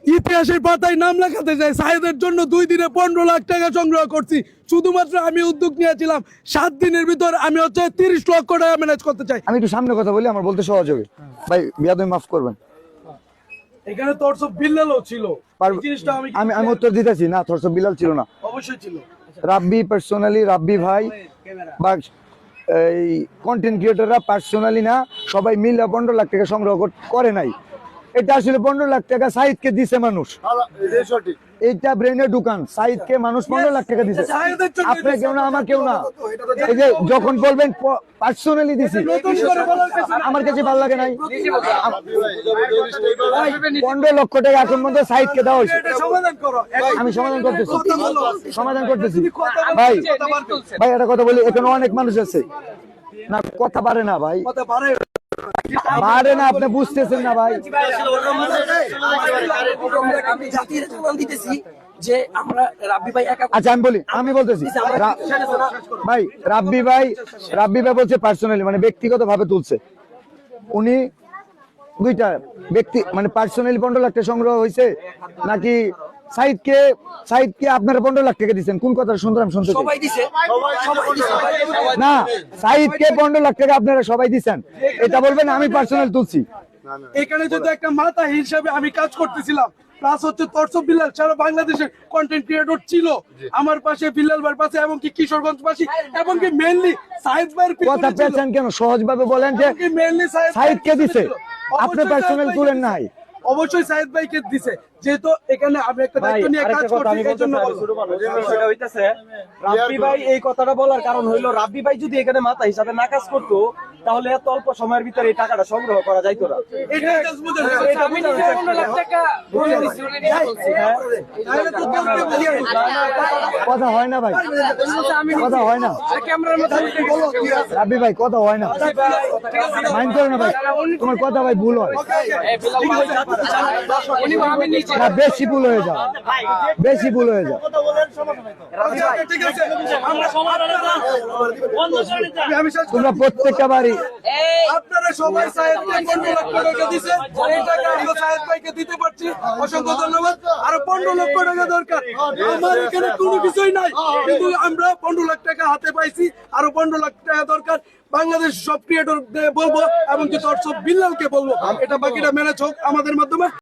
ইতিহাসের পাতায় নাম লেখাতে চাই। সাহেদের জন্য 2 দিনে 15 লাখ টাকা সংগ্রহ করছি। শুধুমাত্র আমি উদ্যোগ নিয়েছিলাম 7 দিনের ভিতর আমি 30 লক্ষ টাকা ম্যানেজ করতে চাই। আমি একটু সামনে কথা বলি, আমার বলতে সহজ হবে। ভাই বিয়াদবি মাফ করবেন। এখানে তরসব বিল্লালও ছিল। এই জিনিসটা আমি উত্তর দিতেছি না, তরসব বিল্লাল ছিল না, অবশ্যই ছিল। রাব্বি পার্সোনালি, রাব্বি ভাই বা এই কন্টেন্ট ক্রিয়েটররা পার্সোনালি না, সবাই মিলে 15 লাখ টাকা সংগ্রহ করে নাই। এটা আসলে 15 লাখ টাকা সাইদকে দিছে মানুষ, এইটা ব্রেনে ঢুকান। সাইদকে মানুষ 15 লাখ টাকা দিছে, আপনি কেউ না, আমার কেউ না। এই যে যখন বলবেন পার্সোনালি দিছি, আমার কাছে ভালো লাগে নাই। 15 লক্ষ টাকা এখন মধ্যে সাইদকে দেওয়া হয়েছে। আমি সমাধান করতেছি ভাই। ভাই একটা কথা বলি, এখানে অনেক মানুষ আছে না, কথা পারে না ভাই, পারে না, আপনি বুঝতেছেন না ভাই। আচ্ছা আমি বলতেছি ভাই, রাব্বি ভাই বলছে পার্সোনালি, মানে ব্যক্তিগত ভাবে তুলছে। উনি দুইটা ব্যক্তি, মানে পার্সোনালি 15 লাখ টাকা সংগ্রহ হয়েছে নাকি সাইদকে আপনারা 15 লাখ টাকা দিচ্ছেন? কোন কথা সুন্দর আমি শুনতে চাই। না, সাইদকে 15 লাখ টাকা আপনারা সবাই দিচ্ছেন, এটা বলবেন আমি পার্সোনাল তুলছি। এখানে যদি একটা মাথা হিসেবে আমি কাজ করতেছিলাম, প্লাস তরসব বিল্লাল সারা বাংলাদেশের কন্টেন্ট ক্রিয়েটর ছিল আমার পাশে, বিল্লাল ভাইয়ের পাশে, এবং কি কিশোরগঞ্জ পাশে, এবং কি মেইনলি সাইদ ভাইয়ের কথা পেয়েছেন কেন? সহজ ভাবে বলেন যে সাইদকে দিছে, আপনি পার্সোনাল তুলেন নাই। অবশ্যই সাইদ ভাইকে দিছে, যেহেতু এখানে আমি একটা দায়িত্ব নিয়ে কাজ করছি। এই জন্য রাব্বি ভাই এই কথাটা বলার কারণ হইলো, রাব্বি ভাই যদি এখানে মাথা হিসাবে না কাজ করতো তাহলে এত অল্প সময়ের ভিতরে এই টাকাটা সংগ্রহ করা যাইতো না। কথা হয় না ভাই, কথা হয় না রাব্বি ভাই, কথা হয় না, মাইন্ড করে না ভাই, তোমার কথা ভাই ভুল হয় না, বেশি ভুল হয়ে যাও, বেশি ভুল হয়ে যাও। তোমরা প্রত্যেকটা বাড়ি আপনারা সবাই সাহেবকে 15 লক্ষ টাকা দিচ্ছেন, এই টাকা আমরা সাহেব ভাইকে দিতে পারছি, অসংখ্য ধন্যবাদ। আরো 15 লক্ষ টাকা দরকার, আমার এখানে কোনো কিছুই নাই, কিন্তু আমরা 15 লাখ টাকা হাতে পাইছি, আরো 15 লাখ টাকা দরকার। বাংলাদেশ সব ক্রিয়েটর বলবো, এবং কি তরসব বিল্লালকে বলবো, এটা বাকিটা ম্যানেজ হোক আমাদের মাধ্যমে।